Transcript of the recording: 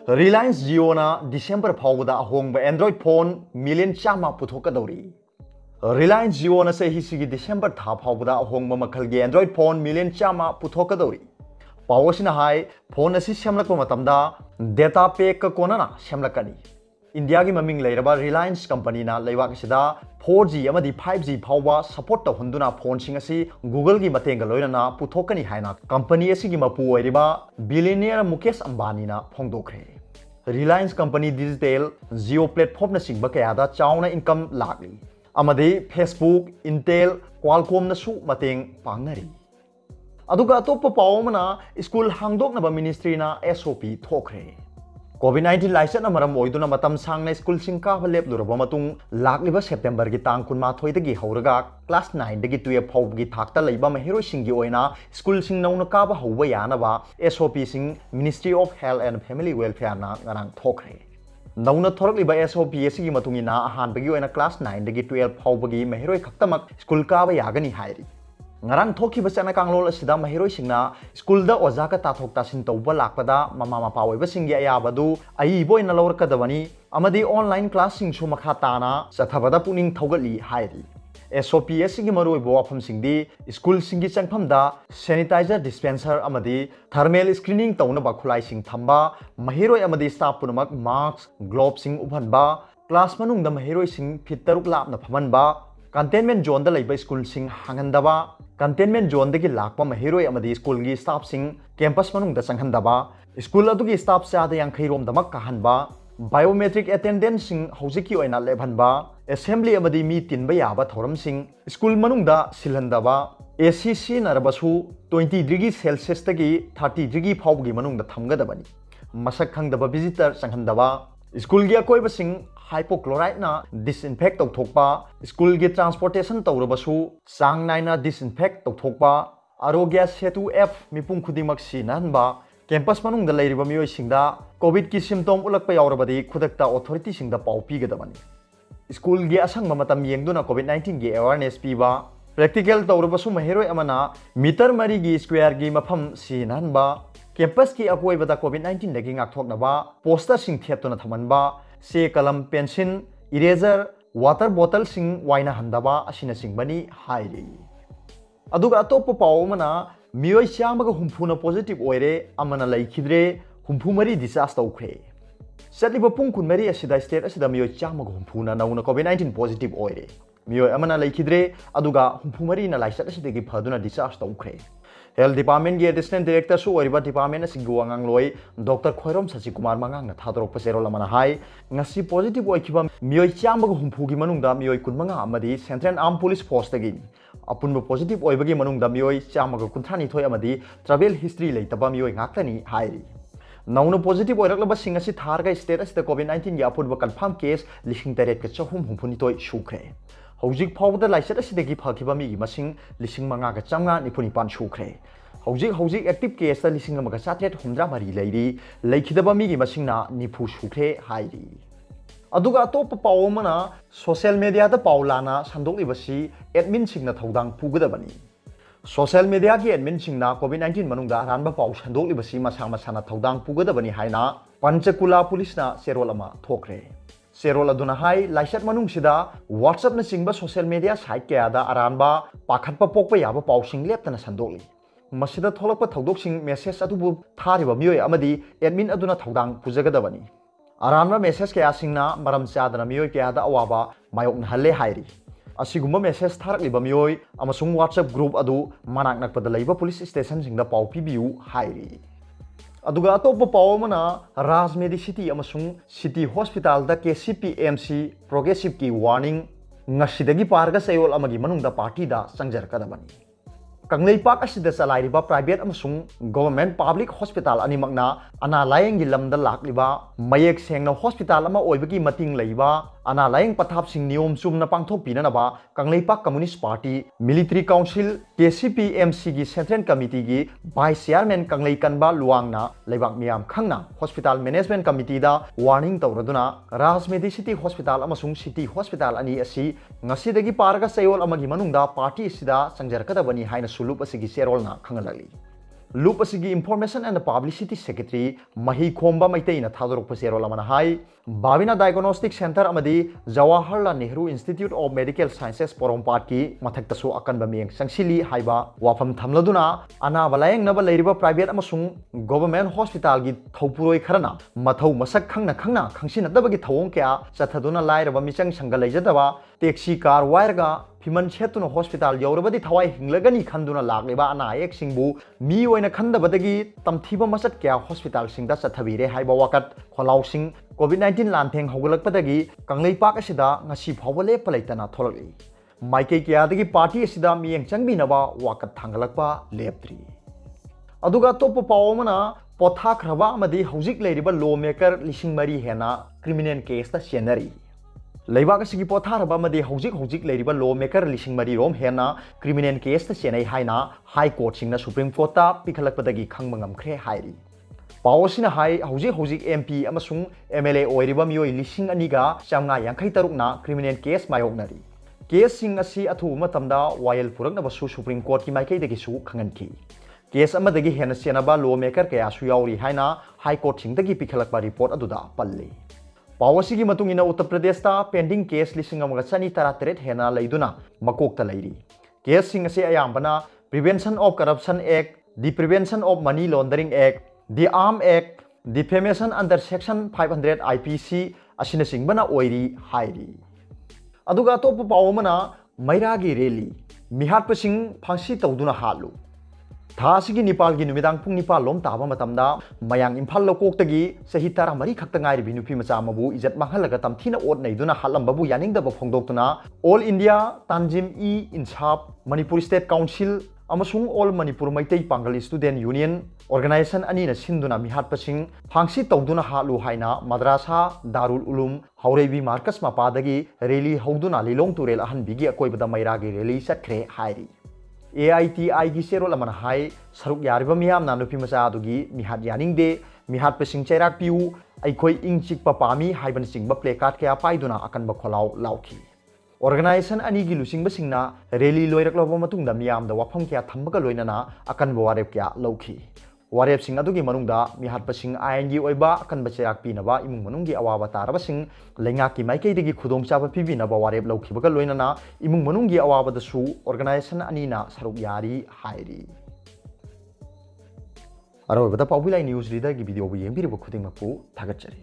Reliance Jio na December phawda ahong ba Android phone million chama puthokadori. Reliance Jio na se hisigi December tha phawda ahong ba makhalgi Android phone million chama puthokadori. Pawasina hai phone asi semlakpa matamda data pack ka kona na semlakani. India ki maming leiraba Reliance company na leiwak sida 4G amadi 5G phawba support ta hunduna phone sing asi Google ki matenga loina na puthokani haina company asi ki mapu oiriba billionaire Mukesh Ambani na phongdokre. Reliance company digital Jio platform na singba kaya da chauna income lakli. Amadi Facebook, Intel, Qualcomm na su mateng pangnari. Aduga atopa pawmana school hangdok na ba ministry na SOP toukhre. COVID-19 license na maram oiduna matam sang na school singka halep luraba matung lakliba September gi tang kun ma thoi dagi hauraga class 9 dagi 12 phau gi thakta leiba mahero singi oina school sing nauna ka ba hauba yana ba SOP sing Ministry of Health and Family Welfare na ngarang toukhre. Nauna thorakliba SOP gi matungina ahan bagi oina class 9 dagi 12 phau bagi mahero khaktamak school ka ba yagani hairi. Ngarang thoki basana kanglol asida mahiroi singna school da oja ka tathok tasin tawba lakpada mama mapa oiba singi ayabadu ai boy na lawr kadawani amadi online class sing su makha tana sathabada puning thogali hairi. SOP gi maroi bo afam singdi school singi changpham da sanitizer dispenser amadi thermal screening tawna ba khulai sing thamba mahiroi amadi staff punamak mask gloves sing ubhanba class manung da mahiroi sing fit taruk lapna phamanba containment zone da leiba school sing hangandaba containment zone dagi lakpa mahiroi amadi school gi staff sing campus manung da changhandaba school adu gi staff sa da yang khairom damak kahanba biometric attendance sing hojiki oina lebhanba assembly amadi mi tinba yaba thoram sing school manung da silhandaba ACC narabasu 20 degree celsius dagi 30 degree phawgi manung da thamgadabani masak khangdaba visitor changhandaba school gi akoi basing hypochlorite na disinfect tawthokpa school gi transportation tawrabasu sang naina disinfect tawthokpa arogya setu F mipung khudimak sinanba campus manung da leiriba mioi singda covid ki symptom ulakpa yaurabadi khudakta authority singda pau pigadabani school gi asangma matam yengduna covid 19 gi awareness piba practical tawrabasu mahiroi amana meter mari gi square gi mafam sinanba campus ki akoibada covid 19 dagi ngakthoknaba poster sing thetuna thamanba se kalam pencil eraser water bottle sing waina handaba asina singbani hairi aduga atop pawmana miyoi chamaga humphuna positive oire amana laikhidre humphumari discharge tawkhre satliba pung kunmari asida state asida miyoi chamaga humphuna nauna covid 19 positive oire miyoi amana laikhidre aduga humphumari na laisat asidagi phaduna discharge tawkhre Health Department ki Assistant Director su oriba department asi guangang loi Dr. Khoirom Sachi Kumar mangang na thadrok pasero lamana hai ngasi positive oikhiba mioi chambaga humpu gi manungda mioi kunmanga amadi Central Armed Police Force tagi apunba positive oibagi manungda mioi chambaga kunthani thoi amadi travel history leitaba mioi ngaktani hairi nauna positive oiraklaba singasi tharga state asida COVID-19 gi apunba confirm case lishing direct ka chahum humpuni toi shukre Hojik phawda laisat asidagi phakiba mi gi masing lising manga ga chamnga nipuni pan shukre hojik active case ta lising amaga chatret humdra mari leiri leikhidaba mi gi masing na nipu shukre hairi aduga top pawmana social media da paulana sandolibasi admin singna thodang pugadabani social media ki admin singna covid-19 manungda ranba paw sandolibasi masang masana thodang pugadabani haina Panchakula police na serol ama thokre Serol aduna hai laisat manung sida WhatsApp na singba social media site kaya da aranba pakhatpa pokpa yaba pawsing leptana sandoli masida tholakpa thodok sing message atubu thariba mioi amadi admin aduna thodang pujagadabani aranba message kaya singna maram chadana mioi kaya da awaba mayokna halle hairi asigumba message tharakliba mioi amasung WhatsApp group adu manak nakpada leiba police station singda paw pibiu hairi aduga atopa pawmana Rajmedi City amasung City Hospital da KCP MC progressive ki warning ngasidagi parga sayol amagi manungda party da sangjarkadabani Kangleipak asida salairiba private amasung government public hospital animakna ana layeng lamda lakliba mayek sengna hospital ama oibagi mating leiba ana layeng pathap sing niom chumna pangthok pinanaba Kangleipak Communist Party Military Council KCP MC gi Central Committee gi Vice Chairman Kanglei Kanba Luangna leibak miyam khangna Hospital Management Committee da warning tawraduna Rajmedi City Hospital amasung City Hospital ani asi ngasidagi parga sayol amagi manungda party sida sangjarkadabani haina sulup asigi serolna khangalali लूप असिगी information and publicity secretary मही खोंबा मैतेना थादोरप सेरोल अमना हाई बाविना डायग्नोस्टिक सेंटर अमदी Jawaharlal Nehru institute of medical sciences Porompat की मथक्तसु अकनबा मियंग संगसिली हाइबा वाफम थमलदुना अनाबा लायंगनबा लेरिबा प्राइवेट अमसुंग गवर्नमेंट हॉस्पिटल की थौपुरोय खरना मथौ मसक खंगना खंगना खंगसिनदबगी थौंग क्या चथदुना लायरबा मिचंग संग लेजदबा टैक्सी कार वायरगा फिमन छेतुना हॉस्पिटल यौरबदी थवाई हिंगलगनी खंदुना लागलेबा अना एक सिंगबु मी ओइना खंदबदगी तमथीबा मसट क्या हॉस्पिटल सिंगदा चथबीरे हाइबा वाकत खोलाउ सिंग कोविड-19 लांथेंग हौगलकपदगी कंगलैपाक असिदा ngasi फावबा लेपा लेतना थोलगई माइकई क्यादगी पार्टी असिदा मियंग चंगबिनबा वाकत थांगलकपा लेपद्री अदुगा तोप पावमना पोथाख्रबा अमदी हौजिक लेरिबा लॉ मेकर लिसिंग मरी हेना क्रिमिनल केस ता सेनरी लेबाक असिगी पोथारबा अमदी हौजिक लेरिबा लॉ मेकर लिसिंग मरी रोम हेना क्रिमिनल केस ता सेनै हाइना हाई कोर्ट सिंगना सुप्रीम कोर्ट ता पिखलकपदगी खंगबा ngamkhre हाइरी पावसिना हाई हौजिक एमपी अमसुंग एमएलए ओइरिबा मियोय लिसिंग अनिगा चांगा यांखै तरुकना क्रिमिनल केस मायोगनरी केस सिंग असि अथु मतमदा वायल पुरकनबसु सुप्रीम कोर्ट की माइकैदगिसु खंगनखि केस अमदगी हेना सेनबा लॉ मेकर कयासु यावरी हाइना हाई कोर्ट सिंगदगी पिखलकबा रिपोर्ट अदुदा पल्ले पावसिगी मतुंगिना उत्तर प्रदेश ता पेंडिंग केस लिसिंग अमगा चनी तरातरेट हेना लैदुना मकोकता लैरी केस सिंग असे अयाम्बना prevention of corruption act the prevention of money laundering act the arm act defamation under section 500 IPC असिना सिंगबना ओइरी हाइरी अदुगा तोप पावमना मैरागी रैली मिहाटपसिंग फांसी तौदुना हालु थासिगी निपालगी नुमिदांग पुंग निपाल लोम ताबा मतमदा मयांग इम्फाल लोकोक्तगी सही तारा मरी खक्ता ngairi नुपी मचा मबु इज्जत मांगहलगा तमथीना ओट नैदुना हालंबबु यानिंगदबा फोंदोक्तुना all India Tanzeem e Insaaf Manipur state council अमसुंग all Manipur Meitei Pangal student union organization अनीना सिंदुना मिहाटपसिंग फांसी तौदुना हालु हाइना मद्रासा दारुल उलूम हौरेबी मार्कस मपादगी रैली हौदुना लिलोंग तुरेल अहनबिगी अकोइबदा मैरागी रैली चखरे हाइरी AITI की सेरोल अमन हाई सरुक यारिबा मियामना नुपी मचा अदुगी मिहाट यानिंगदे मिहाट पसिंग चैराकपियु अइखोई इंग चिकपा पामी हाइबन सिंगबा प्लेकार्ड कया पाइदुना अकनबा खोलाउ लाउखी ऑर्गेनाइजेशन अनी की लुसिंगबा सिंगना रैली लोइरकलबा मतुंगदा मियामदा वाफम कया थम्बगा लोइनना अकनबा वारेप कया लौखी वारेप सिंग अदुगी मनुंगदा मिहाट पसिंग आयनगी ओइबा अकनबा चैराकपिनबा इमुंग मनुंगी अवाबा तारबा सिंग लेंगाकी माइकैदगी खुदोंचाबा पिबिनबा वारेप लौखिबगा लोइनना इमुंग मनुंगी अवाबदसु ऑर्गेनाइजेशन अनीना सरुक यारी हाइरी अरोबदा पाउबिलाई न्यूज रीडर की वीडियो येंबिरिबा खुदिंगमकु थागतचरी।